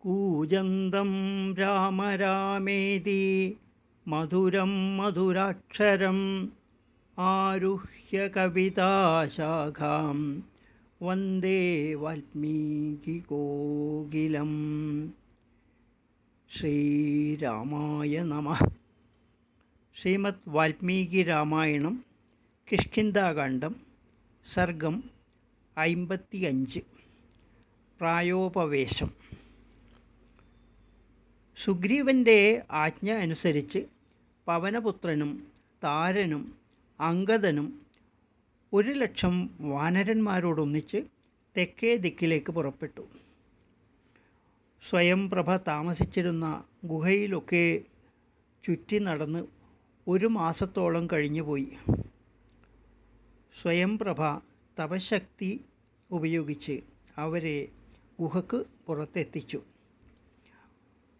कूजन्तं राम रामेति मधुरं मधुराक्षरम् आरुह्य कविताशाखां वन्दे वाल्मीकिकोकिलं ശ്രീരാമായ നമഃ. ശ്രീമദ് വാൽമീകി രാമായണം കിഷ്കിന്ധാകാന്ഡം സർഗം 55. പ്രായോപവേശം. സുഗ്രീവൻ്റെ ആജ്ഞ അനുസരിച്ച് പവനപുത്രനും താരനും അംഗദനും 1,00,000 വാനരന്മാരോടൊന്നിച്ച് തെക്കേ ദിക്കിലേക്ക് പുറപ്പെട്ടു. സ്വയംപ്രഭ താമസിച്ചിരുന്ന ഗുഹയിലൊക്കെ ചുറ്റി നടന്ന് 1 മാസത്തോളം കഴിഞ്ഞുപോയി. സ്വയംപ്രഭ തപശക്തി ഉപയോഗിച്ച് അവരെ ഗുഹക്ക് പുറത്തെത്തിച്ചു.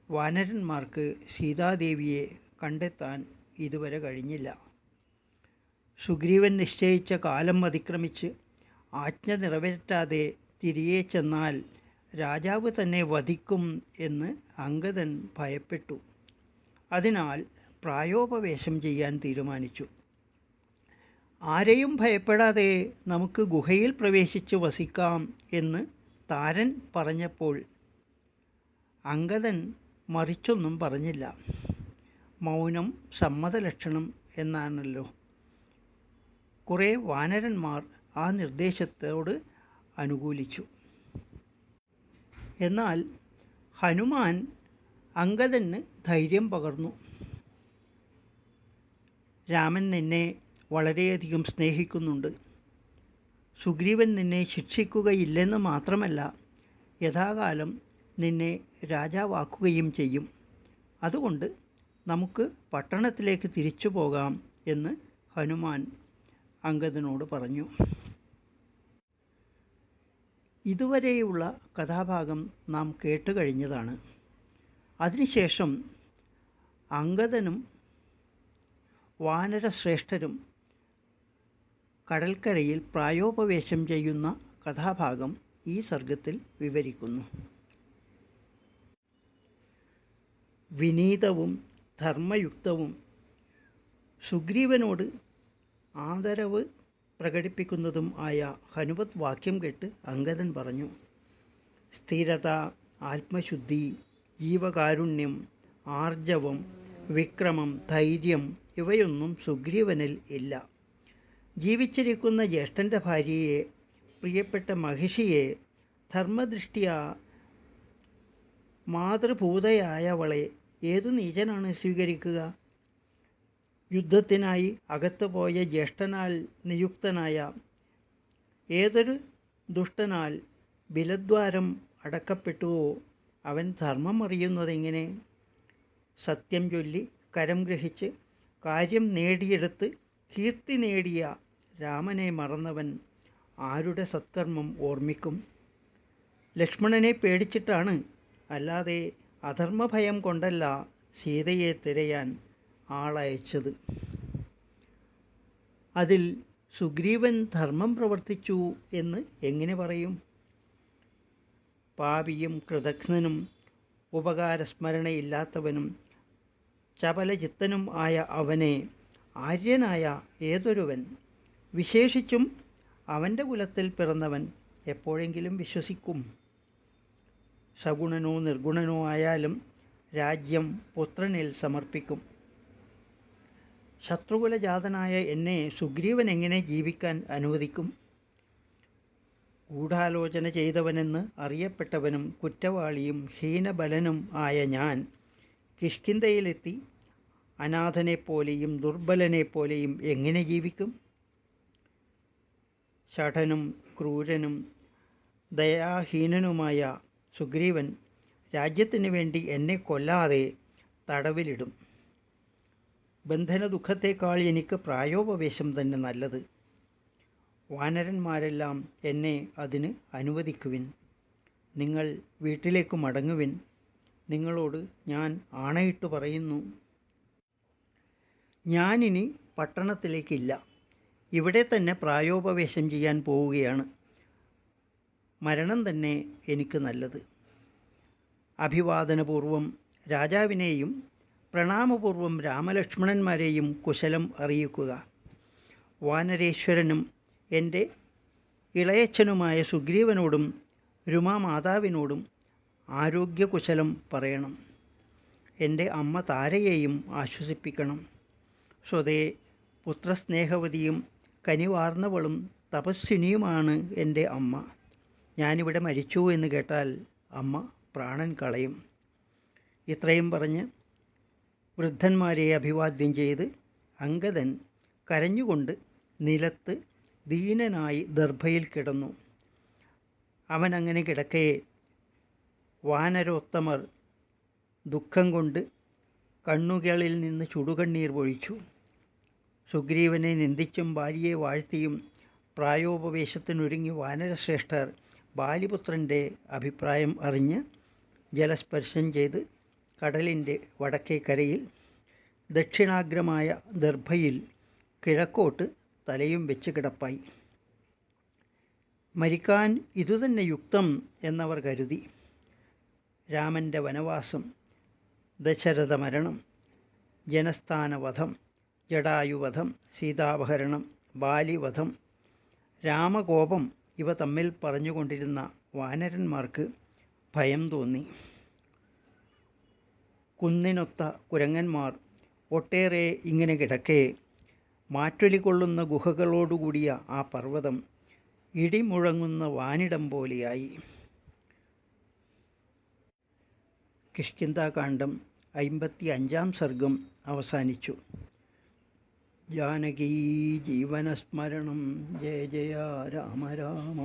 വാനരന്മാർക്ക് സീതാദേവിയെ കണ്ടെത്താൻ ഇതുവരെ കഴിഞ്ഞില്ല. സുഗ്രീവൻ നിശ്ചയിച്ച കാലം അതിക്രമിച്ച് ആജ്ഞ നിറവേറ്റാതെ തിരികെ ചെന്നാൽ രാജാവ് തന്നെ വധിക്കും എന്ന് അംഗദൻ ഭയപ്പെട്ടു. അതിനാൽ പ്രായോപവേശം ചെയ്യാൻ തീരുമാനിച്ചു. ആരെയും ഭയപ്പെടാതെ നമുക്ക് ഗുഹയിൽ പ്രവേശിച്ച് വസിക്കാം എന്ന് താരൻ പറഞ്ഞപ്പോൾ അംഗദൻ മറിച്ചൊന്നും പറഞ്ഞില്ല. മൗനം സമ്മതലക്ഷണം എന്നാണല്ലോ. കുറേ വാനരന്മാർ ആ നിർദ്ദേശത്തോട് അനുകൂലിച്ചു. എന്നാൽ ഹനുമാൻ അംഗദന് ധൈര്യം പകർന്നു. രാമൻ നിന്നെ വളരെയധികം സ്നേഹിക്കുന്നുണ്ട്. സുഗ്രീവൻ നിന്നെ ശിക്ഷിക്കുകയില്ലെന്ന് മാത്രമല്ല, യഥാകാലം നിന്നെ രാജാവാക്കുകയും ചെയ്യും. അതുകൊണ്ട് നമുക്ക് പട്ടണത്തിലേക്ക് തിരിച്ചു പോകാം എന്ന് ഹനുമാൻ അംഗദനോട് പറഞ്ഞു. ഇതുവരെയുള്ള കഥാഭാഗം നാം കേട്ട് കഴിഞ്ഞതാണ്. അതിനുശേഷം അംഗദനും വാനരശ്രേഷ്ഠരും കടൽക്കരയിൽ പ്രായോപവേശം ചെയ്യുന്ന കഥാഭാഗം ഈ സർഗത്തിൽ വിവരിക്കുന്നു. വിനീതവും ധർമ്മയുക്തവും സുഗ്രീവനോട് ആദരവ് പ്രകടിപ്പിക്കുന്നതും ആയ ഹനുമത് വാക്യം കേട്ട് അംഗദൻ പറഞ്ഞു: സ്ഥിരത, ആത്മശുദ്ധി, ജീവകാരുണ്യം, ആർജവം, വിക്രമം, ധൈര്യം ഇവയൊന്നും സുഗ്രീവനിൽ ഇല്ല. ജീവിച്ചിരിക്കുന്ന ജ്യേഷ്ഠൻ്റെ ഭാര്യയെ, പ്രിയപ്പെട്ട മഹിഷിയെ, ധർമ്മദൃഷ്ട്യാ മാതൃഭൂതയായവളെ ഏതു നീചനാണ് സ്വീകരിക്കുക? യുദ്ധത്തിനായി അകത്തു പോയ ജ്യേഷ്ഠനാൽ നിയുക്തനായ ഏതൊരു ദുഷ്ടനാൽ ബിലദ്വാരം അടക്കപ്പെട്ടുവോ അവൻ ധർമ്മം അറിയുന്നതെങ്ങനെ? സത്യം ചൊല്ലി കരം ഗ്രഹിച്ച് കാര്യം നേടിയെടുത്ത് കീർത്തി നേടിയ രാമനെ മറന്നവൻ ആരുടെ സത്കർമ്മം ഓർമ്മിക്കും? ലക്ഷ്മണനെ പേടിച്ചിട്ടാണ്, അല്ലാതെ അധർമ്മഭയം കൊണ്ടല്ല സീതയെ തിരയാൻ ആളയച്ചത്. അതിൽ സുഗ്രീവൻ ധർമ്മം പ്രവർത്തിച്ചു എന്ന് എങ്ങനെ പറയും? പാപിയും കൃതഘ്നനും ഉപകാരസ്മരണയില്ലാത്തവനും ചപലചിത്തനും ആയ അവനെ ആര്യനായ ഏതൊരുവൻ, വിശേഷിച്ചും അവൻ്റെ കുലത്തിൽ പിറന്നവൻ, എപ്പോഴെങ്കിലും വിശ്വസിക്കും? സഗുണനോ നിർഗുണനോ ആയാലും രാജ്യം പുത്രനിൽ സമർപ്പിക്കും. ശത്രുകുലജാതനായ എന്നെ സുഗ്രീവൻ എങ്ങനെ ജീവിക്കാൻ അനുവദിക്കും? ഗൂഢാലോചന ചെയ്തവനെന്ന് അറിയപ്പെട്ടവനും കുറ്റവാളിയും ഹീനബലനും ആയ ഞാൻ കിഷ്കിന്ധയിലെത്തി അനാഥനെപ്പോലെയും ദുർബലനെപ്പോലെയും എങ്ങനെ ജീവിക്കും? ഷഠനും ക്രൂരനും ദയാഹീനനുമായ സുഗ്രീവൻ രാജ്യത്തിന് വേണ്ടി എന്നെ കൊല്ലാതെ തടവിലിടും. ബന്ധന ദുഃഖത്തേക്കാൾ എനിക്ക് പ്രായോപവേശം തന്നെ നല്ലത്. വാനരന്മാരെല്ലാം എന്നെ അതിന് അനുവദിക്കുവിൻ. നിങ്ങൾ വീട്ടിലേക്ക് മടങ്ങുവിൻ. നിങ്ങളോട് ഞാൻ ആണയിട്ട് പറയുന്നു, ഞാനിനി പട്ടണത്തിലേക്കില്ല. ഇവിടെ തന്നെ പ്രായോപവേശം ചെയ്യാൻ പോവുകയാണ്. മരണം തന്നെ എനിക്ക് നല്ലത്. അഭിവാദനപൂർവം രാജാവിനെയും പ്രണാമപൂർവം രാമലക്ഷ്മണന്മാരെയും കുശലം അറിയിക്കുക. വാനരേശ്വരനും എൻ്റെ ഇളയച്ഛനുമായ സുഗ്രീവനോടും രുമാമാതാവിനോടും ആരോഗ്യകുശലം പറയണം. എൻ്റെ അമ്മ താരയെയും ആശ്വസിപ്പിക്കണം. സ്വതേ പുത്രസ്നേഹവതിയും കനിവാർന്നവളും തപസ്വിനിയുമാണ് എൻ്റെ അമ്മ. ഞാനിവിടെ മരിച്ചു എന്ന് കേട്ടാൽ അമ്മ പ്രാണൻ കളയും. ഇത്രയും പറഞ്ഞ് വൃദ്ധന്മാരെ അഭിവാദ്യം ചെയ്ത് അംഗദൻ കരഞ്ഞുകൊണ്ട് നിലത്ത് ദീനനായി ദർഭയിൽ കിടന്നു. അവൻ അങ്ങനെ കിടക്കെ വാനരോത്തമർ ദുഃഖം കൊണ്ട് കണ്ണുകളിൽ നിന്ന് ചുടുകണ്ണീർ പൊഴിച്ചു. സുഗ്രീവനെ നിന്ദിച്ചും ഭാര്യയെ വാഴ്ത്തിയും പ്രായോപവേശത്തിനൊരുങ്ങി വാനരശ്രേഷ്ഠർ ബാലിപുത്രൻ്റെ അഭിപ്രായം അറിഞ്ഞ് ജലസ്പർശം ചെയ്ത് കടലിൻ്റെ വടക്കേ കരയിൽ ദക്ഷിണാഗ്രമായ ദർഭയിൽ കിഴക്കോട്ട് തലയും വെച്ച് കിടപ്പായി. മരിക്കാൻ ഇതുതന്നെ യുക്തം എന്നവർ കരുതി. രാമൻ്റെ വനവാസം, ദശരഥ മരണം, ജനസ്ഥാനവധം, ജടായുവധം, സീതാപഹരണം, ബാലിവധം, രാമകോപം ഇവ തമ്മിൽ പറഞ്ഞുകൊണ്ടിരുന്ന വാനരന്മാർക്ക് ഭയം തോന്നി. കുന്നിനൊത്ത കുരങ്ങന്മാർ ഒട്ടേറെ ഇങ്ങനെ കിടക്കെ മാറ്റൊലി കൊള്ളുന്ന ഗുഹകളോടുകൂടിയ ആ പർവ്വതം ഇടിമുഴങ്ങുന്ന വാനിടം പോലെയായി. കിഷ്കിന്ധാകാന്ഡം 55 സർഗം അവസാനിച്ചു. ജാനകീ ജീവനസ്മരണം ജയ ജയ രാമ രാമ.